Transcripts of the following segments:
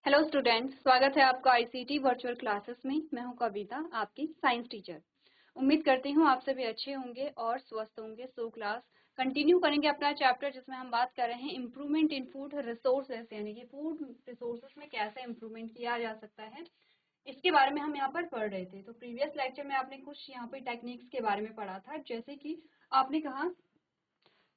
Hello students, स्वागत है आपका आईसीटी वर्चुअल क्लासेस में। मैं हूं कविता, आपकी साइंस टीचर। उम्मीद करती हूं आप सभी अच्छे होंगे और स्वस्थ होंगे। सो क्लास कंटिन्यू करेंगे अपना चैप्टर जिसमें हम बात कर रहे हैं इम्प्रूवमेंट इन फूड रिसोर्सेस, यानी कि फूड रिसोर्सेस में कैसे इम्प्रूवमेंट किया जा सकता है, इसके बारे में हम यहाँ पर पढ़ रहे थे। तो प्रीवियस लेक्चर में आपने कुछ यहाँ पे टेक्निक्स के बारे में पढ़ा था, जैसे कि आपने कहा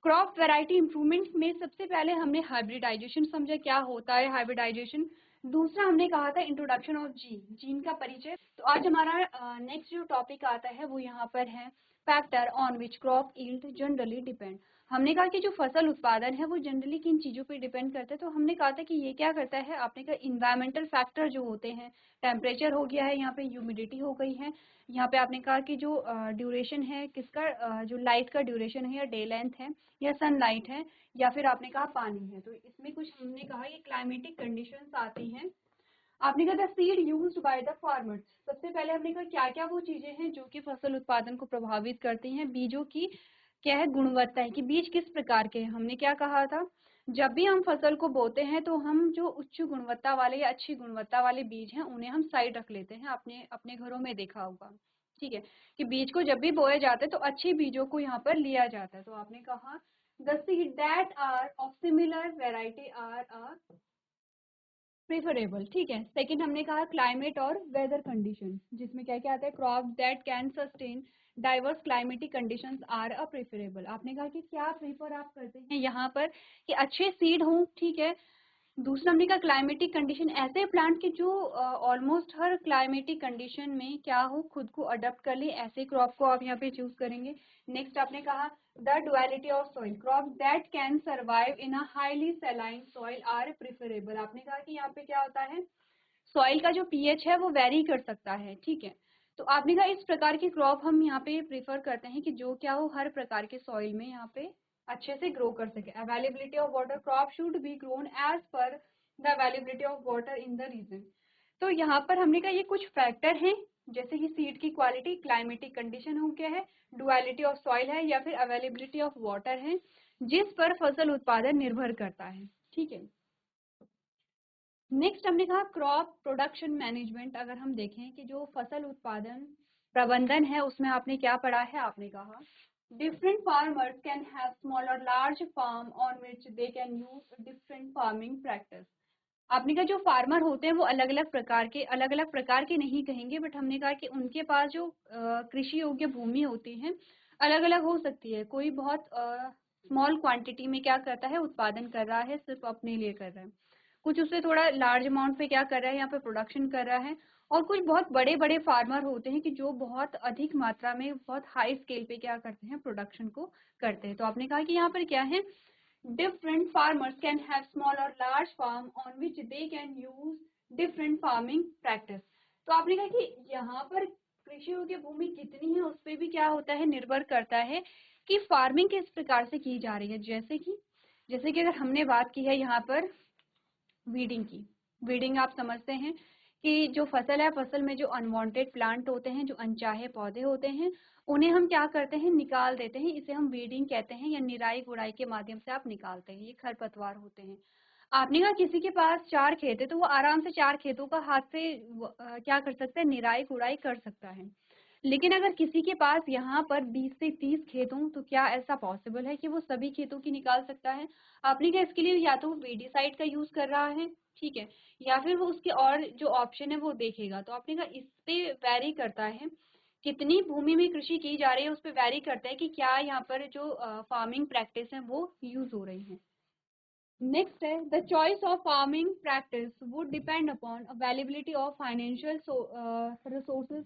क्रॉप वैरायटी इंप्रूवमेंट में सबसे पहले हमने हाइब्रिडाइजेशन समझा, क्या होता है हाइब्रिडाइजेशन। दूसरा हमने कहा था इंट्रोडक्शन ऑफ जीन का परिचय। तो आज हमारा नेक्स्ट जो टॉपिक आता है वो यहाँ पर है factor on which crop yield generally depend. हमने कहा कि जो फसल उत्पादन है वो जनरली किन चीजों पे डिपेंड करता है। तो हमने कहा था कि ये क्या करता है, आपने कहा इन्वायरमेंटल फैक्टर जो होते हैं, टेम्परेचर हो गया है, यहाँ पे ह्यूमिडिटी हो गई है, यहाँ पे आपने कहा कि जो ड्यूरेशन है किसका, जो लाइट का ड्यूरेशन है या डे लेंथ है या सनलाइट है, या फिर आपने कहा पानी है। तो इसमें कुछ हमने कहा ये क्लाइमेटिक कंडीशंस आती हैं। आपने कहा था seed used by the farmers. सबसे पहले हमने कहा क्या क्या वो चीजें हैं जो कि फसल उत्पादन को प्रभावित करती हैं। बीजों की क्या है गुणवत्ता है, कि बीज किस प्रकार के हैं। हमने क्या कहा था, जब भी हम फसल को बोते हैं तो हम जो उच्च गुणवत्ता वाले या अच्छी गुणवत्ता वाले बीज हैं उन्हें हम साइड रख लेते हैं। आपने अपने घरों में देखा होगा, ठीक है, कि बीज को जब भी बोए जाते हैं तो अच्छे बीजों को यहाँ पर लिया जाता है। तो आपने कहा the seed that are of similar variety are preferable, ठीक है। सेकंड हमने कहा क्लाइमेट और वेदर कंडीशन, जिसमें क्या क्या आता है, crop that can sustain diverse climatic conditions are a preferable. आपने कहा कि क्या प्रेफर आप करते हैं यहाँ पर कि अच्छे सीड हों, ठीक है। दूसरा हमने कहा क्लाइमेटिक कंडीशन, ऐसे प्लांट के जो ऑलमोस्ट हर क्लाइमेटिक कंडीशन में क्या हो, खुद को अडॉप्ट कर ले, ऐसे क्रॉप को आप यहाँ पे चूज करेंगे। नेक्स्ट आपने कहा the duality of soil, crop that can survive in a highly saline soil are preferable. आपने कहा कि यहाँ पे क्या होता है, सॉइल का जो पीएच है वो वेरी कर सकता है, ठीक है। तो आपने कहा इस प्रकार की क्रॉप हम यहाँ पे प्रीफर करते हैं कि जो क्या हो हर प्रकार के सॉइल में यहाँ पे अच्छे से ग्रो कर सके। Availability of water, crop should be grown as per the availability of water in the region. तो यहाँ पर हमने कहा ये कुछ फैक्टर हैं, जैसे कि सीड की क्वालिटी, क्लाइमेटिक कंडीशन हो गया है, डुअलिटी ऑफ सॉइल है, या फिर अवेलेबिलिटी ऑफ वाटर है, जिस पर फसल उत्पादन निर्भर करता है, ठीक है। नेक्स्ट हमने कहा क्रॉप प्रोडक्शन मैनेजमेंट। अगर हम देखें कि जो फसल उत्पादन प्रबंधन है उसमें आपने क्या पढ़ा है, आपने कहा different farmers can have small और large farm on which they can use different farming practice. आपने कहा जो फार्मर होते हैं वो अलग अलग प्रकार के नहीं कहेंगे, बट हमने कहा कि उनके पास जो कृषि योग्य भूमि होती है अलग अलग हो सकती है। कोई बहुत स्मॉल क्वांटिटी में क्या करता है, उत्पादन कर रहा है, सिर्फ अपने लिए कर रहा है। कुछ उससे थोड़ा लार्ज अमाउंट पे क्या कर रहा है, यहाँ पे प्रोडक्शन कर रहा है। और कुछ बहुत बड़े बड़े फार्मर होते हैं कि जो बहुत अधिक मात्रा में, बहुत हाई स्केल पे क्या करते हैं, प्रोडक्शन को करते हैं। तो आपने कहा कि यहाँ पर क्या है, different farmers can have small or large farm on which they can use different farming practice। तो आपने कहा कि यहाँ पर कृषि योग्य भूमि कितनी है उस पर भी क्या होता है, निर्भर करता है कि फार्मिंग किस प्रकार से की जा रही है। जैसे कि अगर हमने बात की है यहाँ पर वीडिंग की, वीडिंग आप समझते हैं कि जो फसल है, फसल में जो अनवांटेड प्लांट होते हैं, जो अनचाहे पौधे होते हैं, उन्हें हम क्या करते हैं, निकाल देते हैं। इसे हम वीडिंग कहते हैं, या निराई गुड़ाई के माध्यम से आप निकालते हैं। ये खरपतवार होते हैं। आपने कहा किसी के पास 4 खेत है तो वो आराम से 4 खेतों का हाथ से क्या कर सकता है, निराई गुड़ाई कर सकता है। लेकिन अगर किसी के पास यहाँ पर 20 से 30 खेत हों तो क्या ऐसा पॉसिबल है कि वो सभी खेतों की निकाल सकता है। आपने क्या इसके लिए या तो वो वेडीसाइड का यूज कर रहा है, ठीक है, या फिर वो उसके और जो ऑप्शन है वो देखेगा। तो आपने कहा इस पे वैरी करता है, कितनी भूमि में कृषि की जा रही है उस पर वैरी करता है कि क्या यहाँ पर जो फार्मिंग प्रैक्टिस है वो यूज हो रही है। नेक्स्ट है the choice of farming practice would depend upon availability of financial resources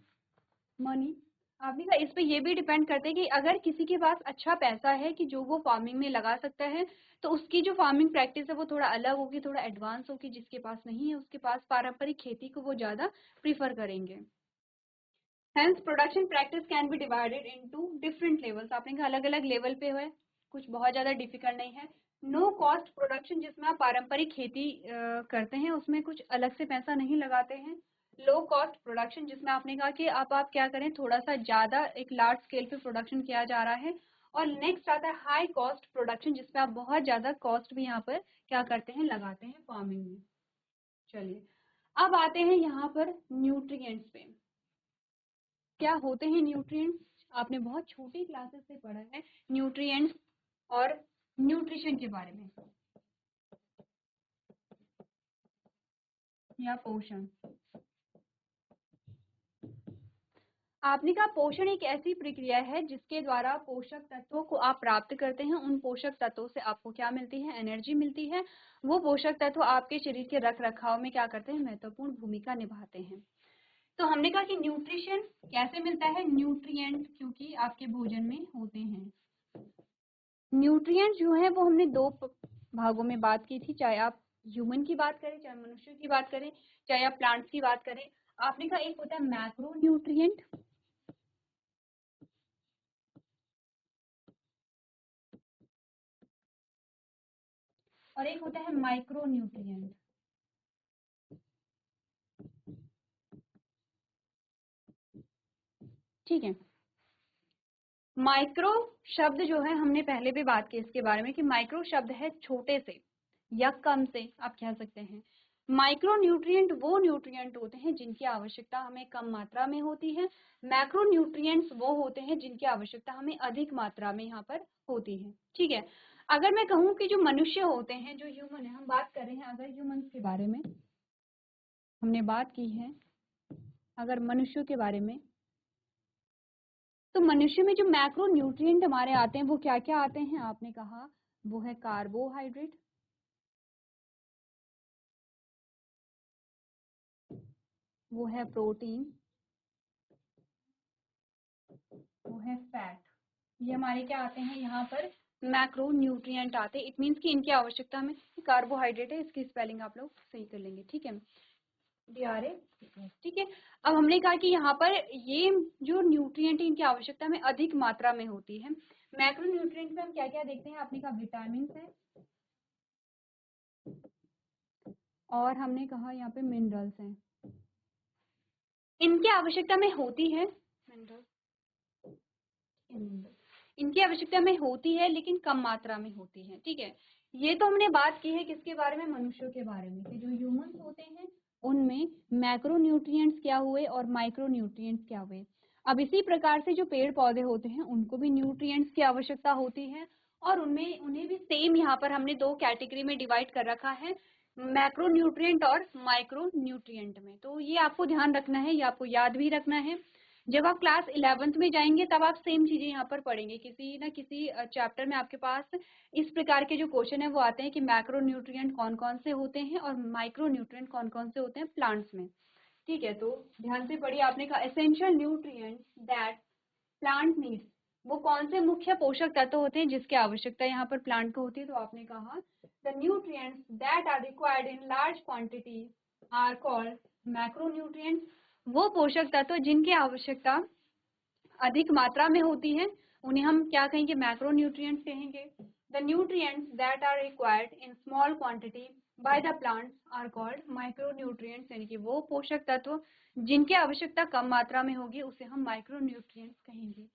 money. आपने कहा इस पे ये भी डिपेंड करते हैं कि अगर किसी के पास अच्छा पैसा है कि जो वो फार्मिंग में लगा सकता है, तो उसकी जो फार्मिंग प्रैक्टिस है वो थोड़ा अलग होगी, थोड़ा एडवांस होगी। जिसके पास नहीं है उसके पास पारंपरिक खेती को वो ज्यादा प्रीफर करेंगे। Hence production practice can be divided into different levels. आपने कहा अलग अलग लेवल पे है, कुछ बहुत ज्यादा डिफिकल्ट नहीं है। नो कॉस्ट प्रोडक्शन, जिसमें आप पारंपरिक खेती करते हैं उसमें कुछ अलग से पैसा नहीं लगाते हैं। लो कॉस्ट प्रोडक्शन, जिसमें आपने कहा कि अब आप क्या करें, थोड़ा सा ज्यादा एक लार्ज स्केल पे प्रोडक्शन किया जा रहा है। और नेक्स्ट आता है हाई कॉस्ट प्रोडक्शन, जिसमें आप बहुत ज्यादा कॉस्ट भी यहाँ पर क्या करते हैं, लगाते हैं फार्मिंग में। चलिए अब आते हैं यहाँ पर न्यूट्रिएंट्स पे। क्या होते हैं न्यूट्रिएंट्स? आपने बहुत छोटी क्लासेस से पढ़ा है न्यूट्रिएंट्स और न्यूट्रिशन के बारे में, या पोषण। आपने कहा पोषण एक ऐसी प्रक्रिया है जिसके द्वारा पोषक तत्वों को आप प्राप्त करते हैं। उन पोषक तत्वों से आपको क्या मिलती है? एनर्जी मिलती है। वो पोषक तत्व आपके शरीर के रख रखाव में क्या करते हैं? महत्वपूर्ण भूमिका निभाते हैं। तो हमने कहा कि न्यूट्रिशन कैसे मिलता है? न्यूट्रिएंट क्योंकि आपके भोजन में होते हैं। न्यूट्रिएंट जो है वो हमने दो भागों में बात की थी, चाहे आप ह्यूमन की बात करें, चाहे मनुष्य की बात करें, चाहे आप प्लांट्स की बात करें। आपने कहा एक होता है मैक्रो न्यूट्रिएंट और एक होता है माइक्रो न्यूट्रिएंट। ठीक है, माइक्रो शब्द जो है हमने पहले भी बात की इसके बारे में कि माइक्रो शब्द है छोटे से या कम से आप कह सकते हैं। माइक्रो न्यूट्रिएंट वो न्यूट्रिएंट होते हैं जिनकी आवश्यकता हमें कम मात्रा में होती है। मैक्रो न्यूट्रिएंट्स वो होते हैं जिनकी आवश्यकता हमें अधिक मात्रा में यहाँ पर होती है। ठीक है, अगर मैं कहूँ कि जो मनुष्य होते हैं, जो ह्यूमन है, हम बात कर रहे हैं अगर ह्यूमन के बारे में हमने बात की है, अगर मनुष्यों के बारे में, तो मनुष्य में जो मैक्रो न्यूट्रिएंट हमारे आते हैं वो क्या क्या आते हैं? आपने कहा वो है कार्बोहाइड्रेट, वो है प्रोटीन, वो है फैट। ये हमारे क्या आते हैं यहाँ पर? मैक्रो न्यूट्रिएंट आते हैं। इट मीन्स कि इनकी आवश्यकता हमें, कार्बोहाइड्रेट है, इसकी स्पेलिंग आप लोग सही कर लेंगे। ठीक है, DRA। ठीक है, अब हमने कहा कि यहाँ पर ये जो न्यूट्रिएंट है इनकी आवश्यकता में अधिक मात्रा में होती है। मैक्रो न्यूट्रिएंट में हम क्या क्या देखते हैं? आपने कहा विटामिन है और हमने कहा यहाँ पे मिनरल्स हैं। इनकी आवश्यकता में होती है, इनकी आवश्यकता में होती है लेकिन कम मात्रा में होती है। ठीक है, ये तो हमने बात की है किसके बारे में? मनुष्यों के बारे में, कि जो ह्यूमंस होते हैं उनमें मैक्रो न्यूट्रिएंट्स क्या हुए और माइक्रो न्यूट्रिएंट्स क्या हुए। अब इसी प्रकार से जो पेड़ पौधे होते हैं उनको भी न्यूट्रिएंट्स की आवश्यकता होती है और उनमें उन्हें भी सेम यहाँ पर हमने दो कैटेगरी में डिवाइड कर रखा है, मैक्रो न्यूट्रिएंट और माइक्रो न्यूट्रिएंट में। तो ये आपको ध्यान रखना है, ये आपको याद भी रखना है। जब आप क्लास 11th में जाएंगे तब आप सेम चीजें यहाँ पर पढ़ेंगे। किसी ना किसी चैप्टर में आपके पास इस प्रकार के जो क्वेश्चन है वो आते हैं कि मैक्रो न्यूट्रिएंट कौन कौन से होते हैं और माइक्रो न्यूट्रिएंट कौन कौन से होते हैं प्लांट्स में। ठीक है, तो ध्यान से पढ़िए। आपने कहा essential nutrients that plant needs, वो कौन से मुख्य पोषक तत्व होते हैं जिसकी आवश्यकता यहाँ पर प्लांट को होती है? तो आपने कहा the nutrients that are required in large quantity are called macro nutrients. वो पोषक तत्व जिनकी आवश्यकता अधिक मात्रा में होती है उन्हें हम क्या कहेंगे? मैक्रो न्यूट्रिएंट्स कहेंगे। The nutrients that are required in small quantity by the plants are called micro nutrients, यानी कि वो पोषक तत्व जिनकी आवश्यकता कम मात्रा में होगी उसे हम माइक्रो न्यूट्रिएंट्स कहेंगे।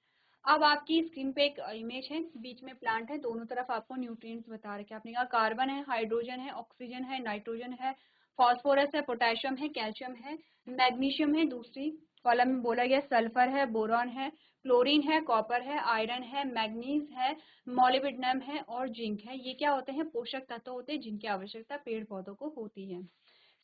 अब आपकी स्क्रीन पे एक इमेज है, बीच में प्लांट है, दोनों तरफ आपको न्यूट्रिएंट्स बता रखे। आपने कहा कार्बन है, हाइड्रोजन है, ऑक्सीजन है, नाइट्रोजन है, फास्फोरस है, पोटेशियम है, कैल्शियम है, मैग्नीशियम है, दूसरी कॉलम में बोला गया सल्फर है, बोरॉन है, क्लोरीन है, कॉपर है, आयरन है, मैग्नीज है, मोलिब्डेनम है और जिंक है। ये क्या होते हैं? पोषक तत्व होते हैं जिनकी आवश्यकता पेड़ पौधों को होती है।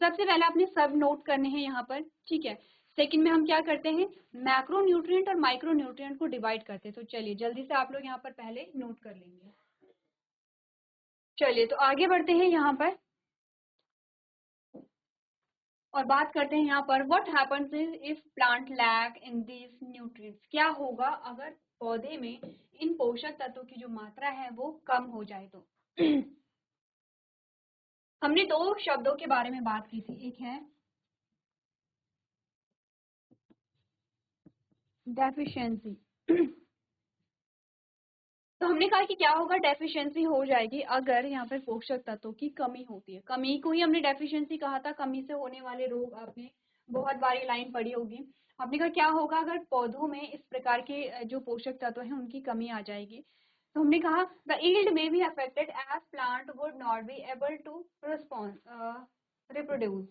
सबसे पहले आपने सब नोट करने हैं यहाँ पर। ठीक है, सेकंड में हम क्या करते हैं? मैक्रो न्यूट्रिएंट और माइक्रो न्यूट्रिएंट को डिवाइड करते हैं। तो चलिए जल्दी से आप लोग यहाँ पर पहले नोट कर लेंगे। चलिए तो आगे बढ़ते हैं यहाँ पर और बात करते हैं यहाँ पर what happens if plant lack in these nutrients. क्या होगा अगर पौधे में इन पोषक तत्वों की जो मात्रा है वो कम हो जाए तो? हमने दो शब्दों के बारे में बात की थी, एक है डेफिशिएंसी। तो हमने कहा कि क्या होगा? डेफिशिएंसी हो जाएगी अगर यहाँ पर पोषक तत्वों की कमी होती है। कमी को ही हमने डेफिशिएंसी कहा था। कमी से होने वाले रोग आपने बहुत बारी लाइन पढ़ी होगी। हमने कहा क्या होगा अगर पौधों में इस प्रकार के जो पोषक तत्व हैं उनकी कमी आ जाएगी। तो हमने कहा the yield may be affected as plant would not be able to respond reproduce।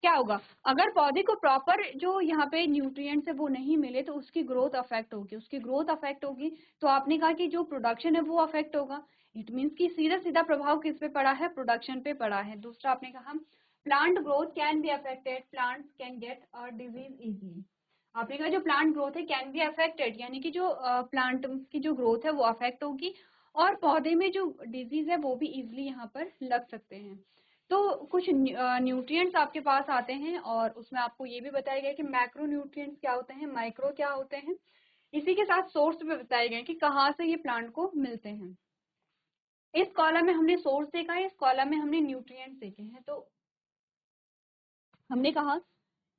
क्या होगा, अगर पौधे को प्रॉपर जो यहाँ पे न्यूट्रिएंट्स है वो नहीं मिले तो उसकी ग्रोथ अफेक्ट होगी, उसकी ग्रोथ अफेक्ट होगी तो आपने कहा कि जो प्रोडक्शन है वो अफेक्ट होगा। इट मीन्स कि सीधा सीधा प्रभाव किस पे पड़ा है, प्रोडक्शन पे पड़ा है। दूसरा आपने कहा plant growth can be affected, plants can get a disease easily. आपने कहा जो प्लांट ग्रोथ है कैन बी अफेक्टेड, यानी कि जो प्लांट की जो ग्रोथ है वो अफेक्ट होगी और पौधे में जो डिजीज है वो भी इजिली यहाँ पर लग सकते हैं। तो कुछ न्यूट्रिएंट्स आपके पास आते हैं और उसमें आपको ये भी बताया गया कि मैक्रो न्यूट्रिएंट्स क्या होते हैं, माइक्रो क्या होते हैं। इसी के साथ सोर्स भी बताए गए कि कहाँ से ये प्लांट को मिलते हैं। इस कॉलम में हमने सोर्स देखा है, इस कॉलम में हमने न्यूट्रिएंट्स देखे हैं। तो हमने कहा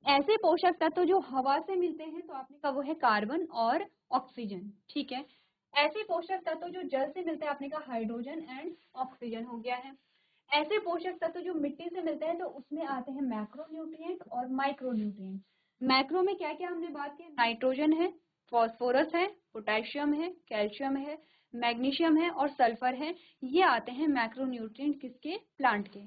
ऐसे पोषक तत्व जो हवा से मिलते हैं, तो आपने कहा वो है कार्बन और ऑक्सीजन, ठीक है। ऐसे पोषक तत्व जो जल से मिलते हैं, आपने कहा हाइड्रोजन एंड ऑक्सीजन हो गया है। ऐसे पोषक तत्व जो मिट्टी से मिलते हैं तो उसमें आते हैं मैक्रो न्यूट्रिएंट और माइक्रो न्यूट्रिएंट। मैक्रो में क्या क्या हमने बात की, नाइट्रोजन है, फास्फोरस है, पोटेशियम है, कैल्शियम है, मैग्नीशियम है और सल्फर है। ये आते हैं मैक्रो न्यूट्रिएंट किसके, प्लांट के।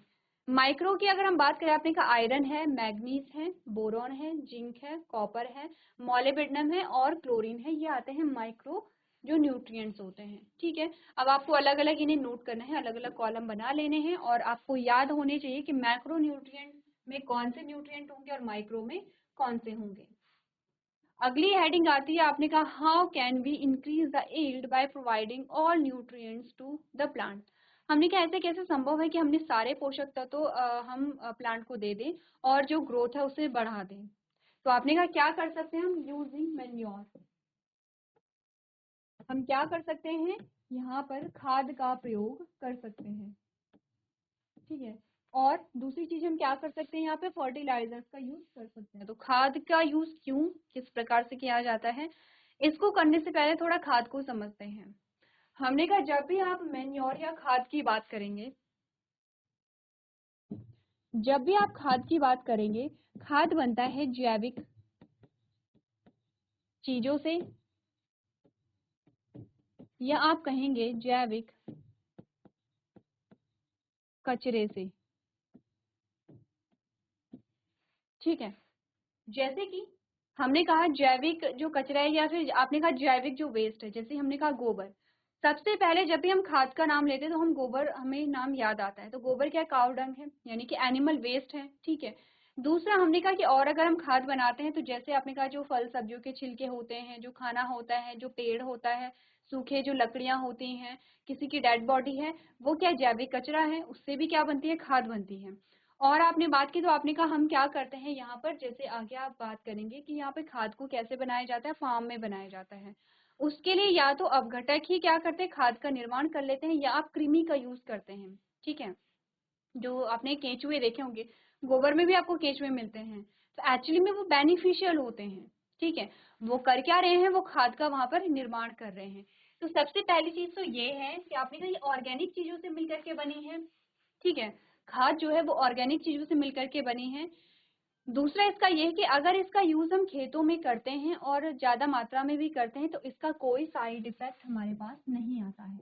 माइक्रो की अगर हम बात करें, आपने कहा आयरन है, मैग्नीज है, बोरॉन है, जिंक है, कॉपर है, मॉलिब्डेनम है और क्लोरीन है। ये आते हैं माइक्रो जो न्यूट्रिएंट्स होते हैं, ठीक है। अब आपको अलग अलग इन्हें नोट करना है, अलग अलग कॉलम बना लेने हैं और आपको याद होने चाहिए कि मैक्रो न्यूट्रिएंट में कौन से न्यूट्रिएंट होंगे और माइक्रो में कौन से होंगे। अगली हेडिंग आती है, आपने कहा how can we increase the yield by providing all nutrients to the plant. हमने कहा ऐसे कैसे संभव है कि हमने सारे पोषक तत्व तो हम प्लांट को दे दें और जो ग्रोथ है उसे बढ़ा दें। तो आपने कहा क्या कर सकते हैं हम, यूजिंग मैन्योर। हम क्या कर सकते हैं, यहाँ पर खाद का प्रयोग कर सकते हैं, ठीक है। और दूसरी चीज हम क्या कर सकते हैं, यहाँ पे फर्टिलाइजर्स का यूज कर सकते हैं। तो खाद का यूज क्यों, किस प्रकार से किया जाता है, इसको करने से पहले थोड़ा खाद को समझते हैं। हमने कहा जब भी आप मैन्योर या खाद की बात करेंगे, जब भी आप खाद की बात करेंगे, खाद बनता है जैविक चीजों से या आप कहेंगे जैविक कचरे से, ठीक है। जैसे कि हमने कहा जैविक जो कचरा है या फिर आपने कहा जैविक जो वेस्ट है, जैसे हमने कहा गोबर। सबसे पहले जब भी हम खाद का नाम लेते हैं तो हम गोबर, हमें नाम याद आता है। तो गोबर क्या, काव डंग है, यानी कि एनिमल वेस्ट है, ठीक है। दूसरा हमने कहा कि और अगर हम खाद बनाते हैं तो जैसे आपने कहा जो फल सब्जियों के छिलके होते हैं, जो खाना होता है, जो पेड़ होता है, सूखे जो लकड़ियां होती हैं, किसी की डेड बॉडी है, वो क्या जैविक कचरा है, उससे भी क्या बनती है, खाद बनती है। और आपने बात की तो आपने कहा हम क्या करते हैं यहाँ पर, जैसे आगे आप बात करेंगे कि यहाँ पे खाद को कैसे बनाया जाता है, फार्म में बनाया जाता है। उसके लिए या तो अपघटक ही क्या करते हैं, खाद का निर्माण कर लेते हैं, या आप कृमि का यूज करते हैं, ठीक है। जो आपने केंचुए देखे होंगे, गोबर में भी आपको केंचुए मिलते हैं, तो एक्चुअली में वो बेनिफिशियल होते हैं, ठीक है। वो कर क्या रहे हैं, वो खाद का वहां पर निर्माण कर रहे हैं। तो सबसे पहली चीज तो ये है कि आपने कहा ये ऑर्गेनिक चीजों से मिलकर के बनी है, ठीक है। खाद जो है वो ऑर्गेनिक चीजों से मिलकर के बनी है। दूसरा इसका ये है कि अगर इसका यूज हम खेतों में करते हैं और ज्यादा मात्रा में भी करते हैं तो इसका कोई साइड इफेक्ट हमारे पास नहीं आता है,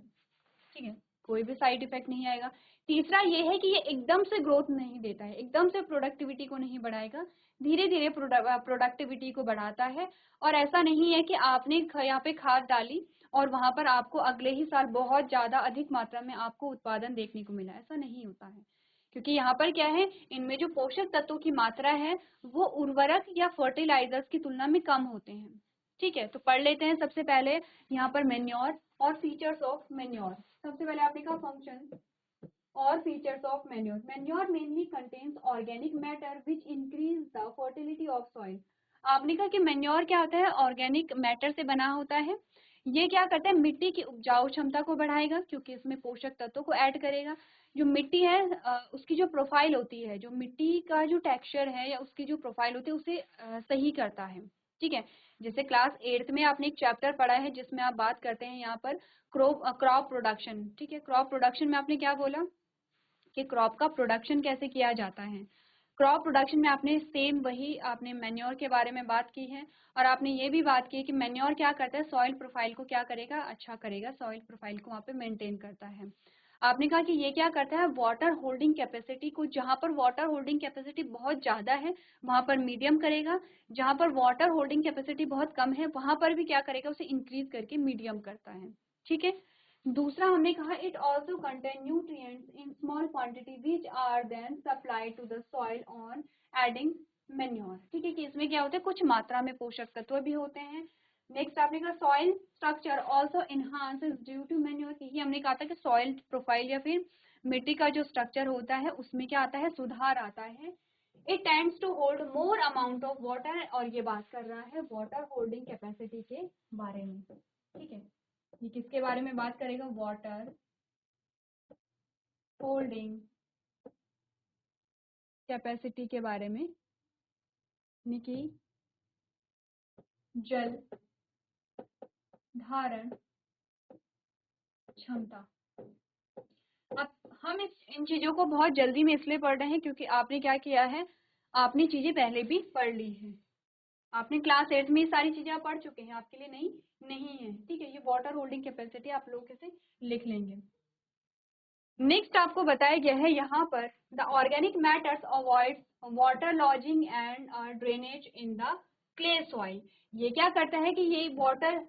ठीक है। कोई भी साइड इफेक्ट नहीं आएगा। तीसरा ये है कि ये एकदम से ग्रोथ नहीं देता है, एकदम से प्रोडक्टिविटी को नहीं बढ़ाएगा, धीरे धीरे प्रोडक्टिविटी को बढ़ाता है। और ऐसा नहीं है कि आपने यहाँ पे खाद डाली और वहां पर आपको अगले ही साल बहुत ज्यादा अधिक मात्रा में आपको उत्पादन देखने को मिला, ऐसा नहीं होता है। क्योंकि यहाँ पर क्या है, इनमें जो पोषक तत्वों की मात्रा है वो उर्वरक या फर्टिलाइजर्स की तुलना में कम होते हैं, ठीक है। तो पढ़ लेते हैं सबसे पहले यहाँ पर मेन्योर और फीचर्स ऑफ मेन्योर। सबसे पहले आपने कहा फंक्शन और features of manure. Manure mainly contains organic matter which increase the fertility of soil. आपने कहा कि मैन्योर क्या होता है, ऑर्गेनिक मैटर से बना होता है। ये क्या करता है, मिट्टी की उपजाऊ क्षमता को बढ़ाएगा क्योंकि इसमें पोषक तत्वों को ऐड करेगा। जो मिट्टी है उसकी जो प्रोफाइल होती है, जो मिट्टी का जो टेक्सचर है या उसकी जो प्रोफाइल होती है उसे सही करता है, ठीक है। जैसे क्लास 8th में आपने एक चैप्टर पढ़ा है जिसमें आप बात करते हैं यहाँ पर क्रॉप प्रोडक्शन, ठीक है। क्रॉप प्रोडक्शन में आपने क्या बोला कि क्रॉप का प्रोडक्शन कैसे किया जाता है। क्रॉप प्रोडक्शन में आपने सेम वही आपने मैन्योर के बारे में बात की है। और आपने ये भी बात की कि मैन्योर क्या करता है, सॉइल प्रोफाइल को क्या करेगा, अच्छा करेगा, सॉइल प्रोफाइल को वहाँ पे मेंटेन करता है। आपने कहा कि ये क्या करता है, वाटर होल्डिंग कैपेसिटी को, जहां पर वाटर होल्डिंग कैपेसिटी बहुत ज्यादा है वहां पर मीडियम करेगा, जहां पर वाटर होल्डिंग कैपेसिटी बहुत कम है वहां पर भी क्या करेगा, उसे इंक्रीज करके मीडियम करता है। ठीक है। दूसरा हमने कहा it also contain nutrients in small quantity which are then supplied to the soil on adding manure. ठीक है, कि इसमें क्या होता है, कुछ मात्रा में पोषक तत्व भी होते हैं। नेक्स्ट आपने कहा soil structure also enhances due to manure, की हमने कहा था कि सॉइल प्रोफाइल या फिर मिट्टी का जो स्ट्रक्चर होता है उसमें क्या आता है, सुधार आता है। It tends to hold more amount of water, और ये बात कर रहा है वाटर होल्डिंग कैपेसिटी के बारे में। ठीक है, ये किसके बारे में बात करेगा, वाटर होल्डिंग कैपेसिटी के बारे में, यानी कि जल धारण क्षमता। अब हम इन चीजों को बहुत जल्दी में इसलिए पढ़ रहे हैं क्योंकि आपने क्या किया है, आपने चीजें पहले भी पढ़ ली हैं। आपने क्लास 8 में ये सारी चीजें आप पढ़ चुके हैं, आपके लिए नहीं नहीं है। ठीक है, ये वाटर होल्डिंग कैपेसिटी आप लोग कैसे लिख लेंगे। नेक्स्ट आपको बताया गया है यहाँ पर the organic matters avoid water lodging and drainage in the clay soil. ये क्या करता है कि ये वाटर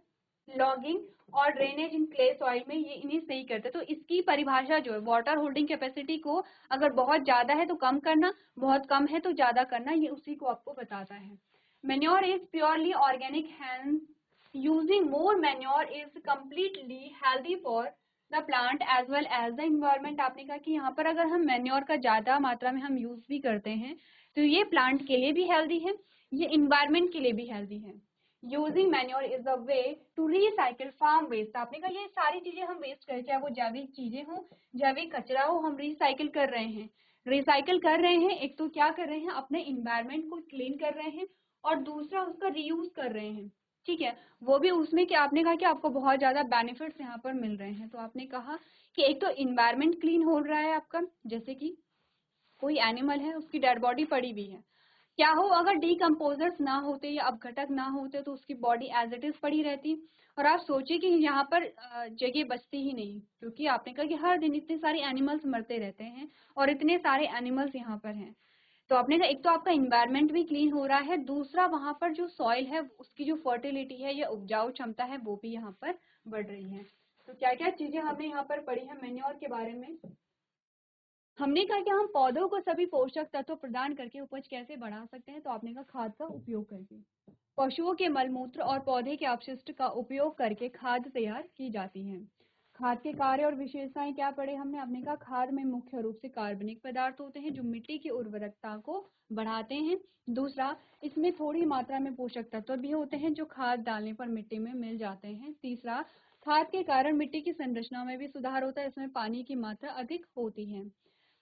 लॉगिंग और ड्रेनेज इन क्ले सॉइल में ये इन्हें सही करते हैं। तो इसकी परिभाषा जो है, वाटर होल्डिंग कैपेसिटी को अगर बहुत ज्यादा है तो कम करना, बहुत कम है तो ज्यादा करना, ये उसी को आपको बताता है। Manure is purely organic, hence using more manure is completely healthy for the plant as well as the environment. आपने कहा कि यहाँ पर अगर हम मैन्योर का ज्यादा मात्रा में हम यूज भी करते हैं तो ये प्लांट के लिए भी हेल्दी है, ये इन्वायरमेंट के लिए भी हेल्दी है। Using manure is a way to recycle farm waste. आपने कहा ये सारी चीजें हम वेस्ट करें, चाहे वो जैविक चीजें हों, जैविक कचरा हो, हम रिसाइकिल कर रहे हैं। रिसाइकिल कर रहे हैं, एक तो क्या कर रहे हैं, अपने इन्वायरमेंट को क्लीन कर रहे हैं, और दूसरा उसका रीयूज कर रहे हैं। ठीक है, वो भी उसमें कि आपने कहा कि आपको बहुत ज्यादा बेनिफिट्स यहाँ पर मिल रहे हैं। तो आपने कहा कि एक तो इन्वायरमेंट क्लीन हो रहा है आपका, जैसे कि कोई एनिमल है उसकी डेड बॉडी पड़ी हुई है, क्या हो अगर डीकम्पोजर्स ना होते या अपघटक ना होते तो उसकी बॉडी एज इट इज पड़ी रहती, और आप सोचिए कि यहाँ पर जगह बचती ही नहीं, क्योंकि आपने कहा कि हर दिन इतने सारे एनिमल्स मरते रहते हैं और इतने सारे एनिमल्स यहाँ पर हैं। तो आपने कहा एक तो आपका इन्वायरमेंट भी क्लीन हो रहा है, दूसरा वहां पर जो सॉइल है उसकी जो फर्टिलिटी है या उपजाऊ क्षमता है वो भी यहाँ पर बढ़ रही है। तो क्या क्या चीजें हमने यहाँ पर पढ़ी है मैन्योर के बारे में। हमने कहा कि हम पौधों को सभी पोषक तत्व प्रदान करके उपज कैसे बढ़ा सकते हैं, तो आपने कहा खाद का उपयोग करके, पशुओं के मलमूत्र और पौधे के अपशिष्ट का उपयोग करके खाद तैयार की जाती है। खाद के कार्य और विशेषताएं क्या पढ़े हमने, आपने कहा खाद में मुख्य रूप से कार्बनिक पदार्थ होते हैं जो मिट्टी की उर्वरकता को बढ़ाते हैं। दूसरा, इसमें थोड़ी मात्रा में पोषक तत्व भी होते हैं जो खाद डालने पर मिट्टी में मिल जाते हैं। तीसरा, खाद के कारण मिट्टी की संरचना में भी सुधार होता है, इसमें पानी की मात्रा अधिक होती है।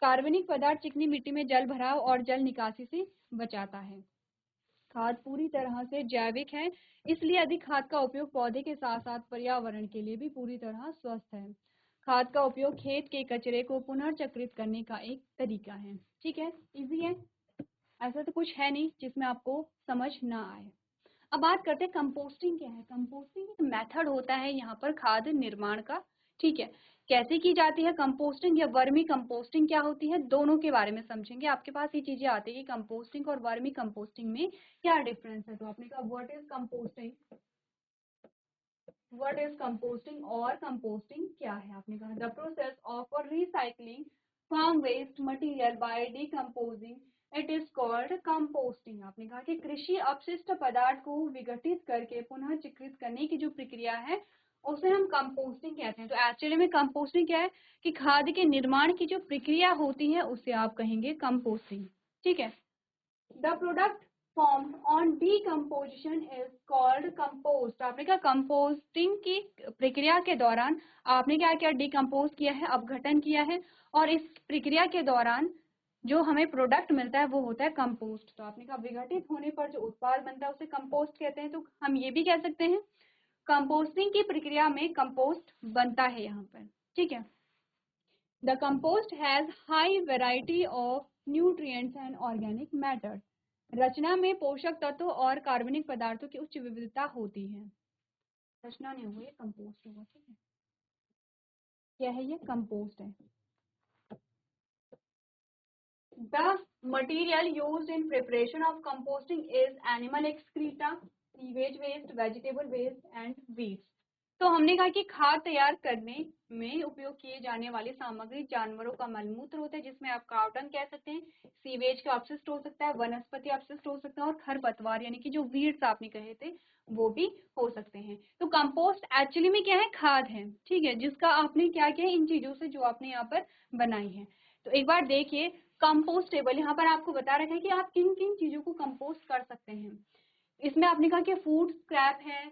कार्बनिक पदार्थ चिकनी मिट्टी में जल भराव और जल निकासी से बचाता है। खाद पूरी तरह से जैविक है, इसलिए अधिक खाद का उपयोग पौधे के साथ साथ पर्यावरण के लिए भी पूरी तरह स्वस्थ है। खाद का उपयोग खेत के कचरे को पुनर्चक्रित करने का एक तरीका है। ठीक है, इजी है, ऐसा तो कुछ है नहीं जिसमें आपको समझ ना आए। अब बात करते हैं कंपोस्टिंग क्या है। कंपोस्टिंग एक मेथड होता है यहाँ पर खाद निर्माण का। ठीक है, कैसे की जाती है कंपोस्टिंग या वर्मी कंपोस्टिंग क्या होती है, दोनों के बारे में समझेंगे। आपके पास ये चीजें आती है कि कंपोस्टिंग और वर्मी कंपोस्टिंग में क्या डिफरेंस है। तो आपने कहा what is composting, what is composting और कंपोस्टिंग क्या है। आपने कहा the process of recycling farm waste material by decomposing it is called composting. आपने कहा कि कृषि अपशिष्ट पदार्थ को विघटित करके पुनः चक्रित करने की जो प्रक्रिया है उसे हम कंपोस्टिंग कहते हैं। तो एक्चुअली में कंपोस्टिंग क्या है कि खाद के निर्माण की जो प्रक्रिया होती है उसे आप कहेंगे कंपोस्टिंग। ठीक है, the product formed on decomposition is called compost। आपने कहा कंपोस्टिंग की प्रक्रिया के दौरान आपने क्या किया, डिकम्पोज किया है, अपघटन किया है, और इस प्रक्रिया के दौरान जो हमें प्रोडक्ट मिलता है वो होता है कंपोस्ट। तो आपने कहा विघटित होने पर जो उत्पाद बनता है उसे कंपोस्ट कहते हैं। तो हम ये भी कह सकते हैं कंपोस्टिंग की प्रक्रिया में कंपोस्ट बनता है यहाँ पर। ठीक है, the compost has high variety of nutrients and organic matter. रचना में पोषक तत्व और कार्बनिक पदार्थों की उच्च विविधता होती है। रचना नहीं हुई, कंपोस्ट होगा। ठीक है, क्या है ये? कंपोस्ट है। The material used in preparation of composting is animal excreta, sewage waste, vegetable waste and weeds. तो हमने कहा कि खाद तैयार करने में उपयोग किए जाने वाली सामग्री जानवरों का मलमूत्र होता है, जिसमें आप काउडंग कह सकते हैं, सीवेज का अपशिष्ट हो सकता है, वनस्पति अपशिष्ट हो सकता है और खरपतवार यानी कि जो वीड्स आपने कहे थे वो भी हो सकते हैं। तो कंपोस्ट एक्चुअली में क्या है? खाद है, ठीक है, जिसका आपने क्या किया इन चीजों से जो आपने यहाँ पर बनाई है। तो एक बार देखिए, कंपोस्टेबल यहाँ पर आपको बता रखा है कि आप किन किन चीजों को कंपोस्ट कर सकते हैं। इसमें आपने कहा कि फूड स्क्रैप है,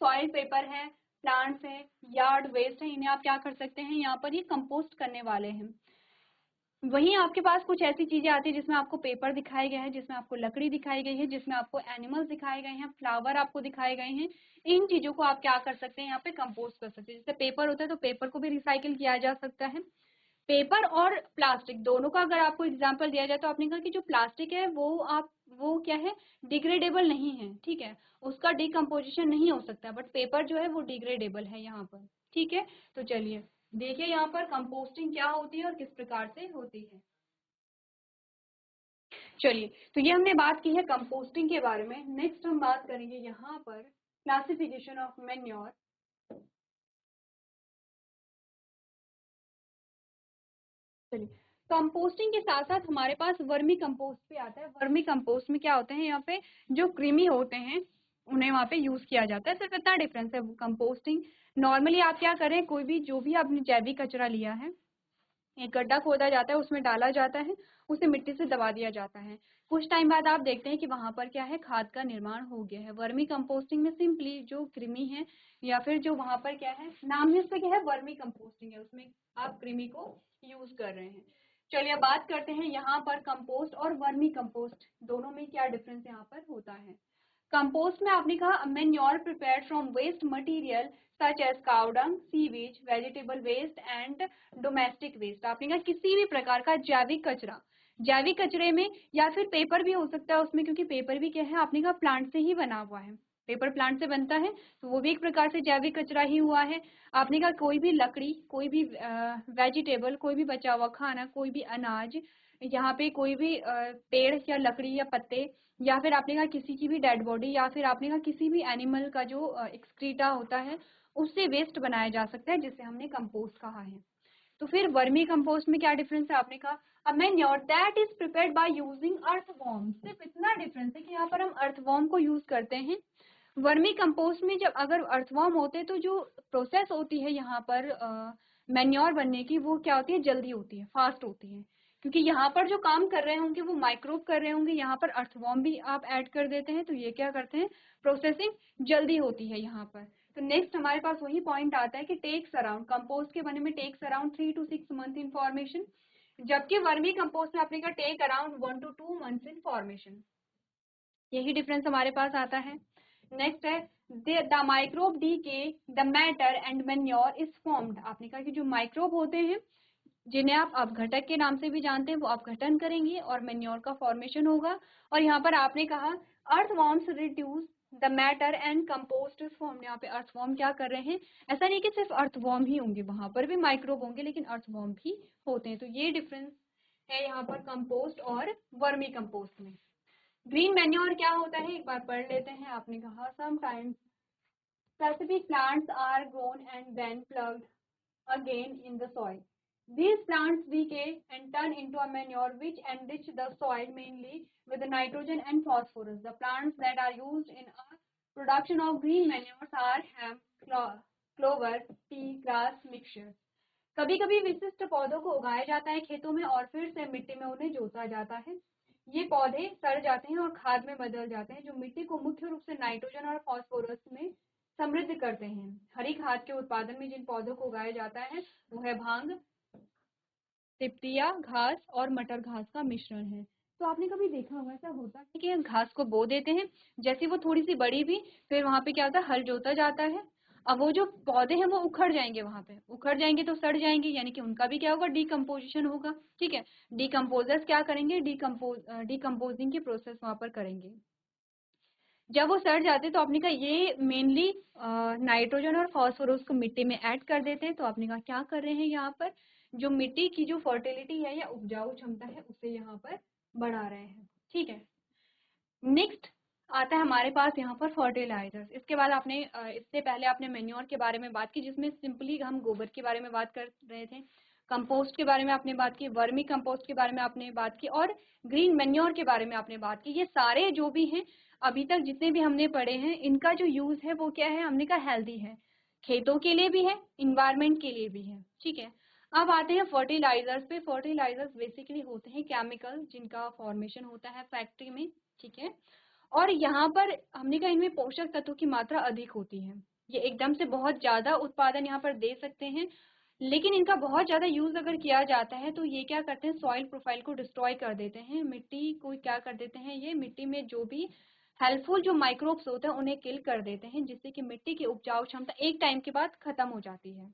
सॉइल पेपर है, प्लांट्स है, यार्ड वेस्ट है, इन्हें आप क्या कर सकते हैं, यहाँ पर ये कंपोस्ट करने वाले हैं। वहीं आपके पास कुछ ऐसी चीजें आती है जिसमें आपको पेपर दिखाए गए हैं, जिसमें आपको लकड़ी दिखाई गई है, जिसमें आपको एनिमल्स दिखाए गए हैं, फ्लावर आपको दिखाए गए हैं। इन चीजों को आप क्या कर सकते हैं, यहाँ पे कंपोस्ट कर सकते हैं। जैसे पेपर होता है तो पेपर को भी रिसाइकिल किया जा सकता है। पेपर और प्लास्टिक दोनों का अगर आपको एग्जांपल दिया जाए तो आपने कहा कि जो प्लास्टिक है वो क्या है? डिग्रेडेबल नहीं है, ठीक है, उसका डिकम्पोजिशन नहीं हो सकता, बट पेपर जो है वो डिग्रेडेबल है यहाँ पर, ठीक है। तो चलिए देखिए यहाँ पर कंपोस्टिंग क्या होती है और किस प्रकार से होती है। चलिए, तो ये हमने बात की है कंपोस्टिंग के बारे में। नेक्स्ट हम बात करेंगे यहाँ पर क्लासिफिकेशन ऑफ मैन्योर। चलिए, कंपोस्टिंग के साथ साथ हमारे पास वर्मी कंपोस्ट भी आता है। वर्मी कंपोस्ट में क्या होते हैं, यहाँ पे जो कृमि होते हैं उन्हें वहाँ पे यूज किया जाता है। सिर्फ इतना डिफरेंस है। कंपोस्टिंग नॉर्मली आप क्या करें, कोई भी जो भी आपने जैविक कचरा लिया है, एक गड्ढा खोदा जाता है, उसमें डाला जाता है, उसे मिट्टी से दबा दिया जाता है। कुछ टाइम बाद आप देखते हैं कि वहां पर क्या है, खाद का निर्माण हो गया है। वर्मी कंपोस्टिंग में सिंपली जो कृमि है या फिर जो वहां पर क्या है, नाम ही उसका क्या है, वर्मी कंपोस्टिंग है, उसमें आप कृमि को यूज कर रहे हैं। चलिए अब बात करते हैं यहाँ पर कंपोस्ट और वर्मी कंपोस्ट दोनों में क्या डिफरेंस यहाँ पर होता है। कंपोस्ट में आपने कहा manure prepared from waste material such as cow dung, sewage, vegetable waste and domestic waste. आपने कहा किसी भी प्रकार का जैविक कचरा, जैविक कचरे में या फिर पेपर भी हो सकता है उसमें, क्योंकि पेपर भी क्या है, आपने कहा प्लांट से ही बना हुआ है, पेपर प्लांट से बनता है, तो वो भी एक प्रकार से जैविक कचरा ही हुआ है। आपने कहा कोई भी लकड़ी, कोई भी वेजिटेबल, कोई भी बचा हुआ खाना, कोई भी अनाज, यहाँ पे कोई भी पेड़ या लकड़ी या पत्ते, या फिर आपने कहा किसी की भी डेड बॉडी, या फिर आपने कहा किसी भी एनिमल का जो एक्सक्रीटा होता है उससे वेस्ट बनाया जा सकता है, जिसे हमने कंपोस्ट कहा है। तो फिर वर्मी कंपोस्ट में क्या डिफरेंस है, आपने कहा a manure that is prepared by using earthworm. सिर्फ इतना डिफरेंस है कि यहाँ पर हम अर्थवॉर्म को यूज करते हैं। वर्मी कंपोस्ट में जब अगर अर्थवॉर्म होते हैं तो जो प्रोसेस होती है यहाँ पर मैन्योर बनने की, वो क्या होती है, जल्दी होती है, फास्ट होती है, क्योंकि यहाँ पर जो काम कर रहे होंगे वो माइक्रोब कर रहे होंगे, यहाँ पर अर्थवॉर्म भी आप ऐड कर देते हैं तो ये क्या करते हैं, प्रोसेसिंग जल्दी होती है यहाँ पर। तो नेक्स्ट हमारे पास वही पॉइंट आता है कि टेक्स अराउंड, कंपोस्ट के बनने में takes around 3 to 6 month in formation, जबकि वर्मी कंपोस्ट में अपने का take around 1 to 2 months in formation. यही डिफरेंस हमारे पास आता है। नेक्स्ट है the microbe decay the matter and manure is formed. आपने कहा कि जो माइक्रोब होते हैं जिन्हें आप अपघटक के नाम से भी जानते हैं, वो अपघटन करेंगे और मैन्योर का फॉर्मेशन होगा। और यहाँ पर आपने कहा earthworms reduce the matter and compost is formed. यहाँ पे अर्थवॉर्म क्या कर रहे हैं, ऐसा नहीं कि सिर्फ अर्थवॉर्म ही होंगे, वहां पर भी माइक्रोब होंगे लेकिन अर्थवॉर्म भी होते हैं। तो ये डिफरेंस है यहाँ पर कंपोस्ट और वर्मी कंपोस्ट में। ग्रीन मैन्योर क्या होता है, एक बार पढ़ लेते हैं। आपने कहा sometimes specific plants are grown and then plugged again in the soil. These plants decay and turn into a manure which enrich the soil mainly with nitrogen and phosphorus. The plants that are used in a production of green manures are hemp, clover, tea, grass mixture. कभी कभी विशिष्ट पौधों को उगाया जाता है खेतों में और फिर से मिट्टी में उन्हें जोता जाता है। ये पौधे सड़ जाते हैं और खाद में बदल जाते हैं जो मिट्टी को मुख्य रूप से नाइट्रोजन और फास्फोरस में समृद्ध करते हैं। हरी खाद के उत्पादन में जिन पौधों को उगाया जाता है वो है भांग, तिपतिया घास और मटर घास का मिश्रण है। तो आपने कभी देखा होगा ऐसा होता है कि घास को बो देते हैं, जैसे वो थोड़ी सी बड़ी भी, फिर वहां पे क्या होता है, हल जोता जाता है। अब वो जो पौधे हैं वो उखड़ जाएंगे, वहां पे उखड़ जाएंगे तो सड़ जाएंगे, यानी कि उनका भी क्या होगा, डिकम्पोजिशन होगा, ठीक है। डिकम्पोजर्स क्या करेंगे, डिकम्पोजिंग की प्रोसेस वहां पर करेंगे। जब वो सड़ जाते हैं तो आपने कहा ये मेनली नाइट्रोजन और फास्फोरस को मिट्टी में ऐड कर देते हैं। तो आपने कहा क्या कर रहे हैं यहाँ पर, जो मिट्टी की जो फर्टिलिटी है या उपजाऊ क्षमता है उसे यहाँ पर बढ़ा रहे हैं। ठीक है, नेक्स्ट आता है हमारे पास यहाँ पर फर्टिलाइजर्स। इसके बाद आपने इससे पहले आपने मेन्योर के बारे में बात की, जिसमें सिंपली हम गोबर के बारे में बात कर रहे थे, कंपोस्ट के बारे में आपने बात की, वर्मी कंपोस्ट के बारे में आपने बात की, और ग्रीन मेन्योर के बारे में आपने बात की। ये सारे जो भी हैं अभी तक जितने भी हमने पढ़े हैं, इनका जो यूज है वो क्या है, हमने कहा हेल्दी है, खेतों के लिए भी है, इन्वायरमेंट के लिए भी है। ठीक है, अब आते हैं फर्टिलाइजर्स पे। फर्टिलाइजर्स बेसिकली होते हैं केमिकल जिनका फॉर्मेशन होता है फैक्ट्री में। ठीक है, और यहाँ पर हमने कहा इनमें पोषक तत्वों की मात्रा अधिक होती है। ये एकदम से बहुत ज्यादा उत्पादन यहाँ पर दे सकते हैं, लेकिन इनका बहुत ज्यादा यूज अगर किया जाता है तो ये क्या करते हैं, सॉइल प्रोफाइल को डिस्ट्रॉय कर देते हैं, मिट्टी को क्या कर देते हैं, ये मिट्टी में जो भी हेल्पफुल जो माइक्रोब्स होते हैं उन्हें किल कर देते हैं, जिससे कि मिट्टी की उपजाऊ क्षमता एक टाइम के बाद खत्म हो जाती है।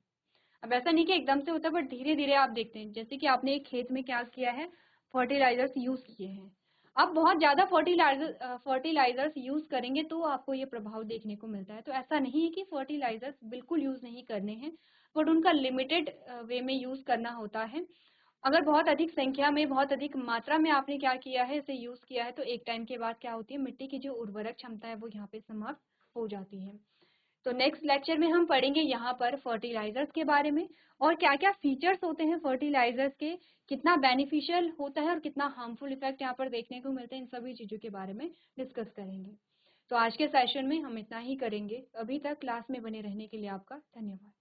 अब ऐसा नहीं कि एकदम से होता है, बट धीरे धीरे आप देखते हैं, जैसे कि आपने एक खेत में क्या किया है, फर्टिलाइजर्स यूज किए हैं। आप बहुत ज्यादा फर्टिलाइजर्स यूज करेंगे तो आपको ये प्रभाव देखने को मिलता है। तो ऐसा नहीं है कि फर्टिलाइजर्स बिल्कुल यूज नहीं करने हैं, बट उनका लिमिटेड वे में यूज करना होता है। अगर बहुत अधिक संख्या में, बहुत अधिक मात्रा में आपने क्या किया है, इसे यूज किया है, तो एक टाइम के बाद क्या होती है, मिट्टी की जो उर्वरक क्षमता है वो यहाँ पे समाप्त हो जाती है। तो नेक्स्ट लेक्चर में हम पढ़ेंगे यहाँ पर फर्टिलाइजर्स के बारे में, और क्या क्या फीचर्स होते हैं फर्टिलाइजर्स के, कितना बेनिफिशियल होता है और कितना हार्मफुल इफेक्ट यहाँ पर देखने को मिलते हैं, इन सभी चीजों के बारे में डिस्कस करेंगे। तो आज के सेशन में हम इतना ही करेंगे। अभी तक क्लास में बने रहने के लिए आपका धन्यवाद।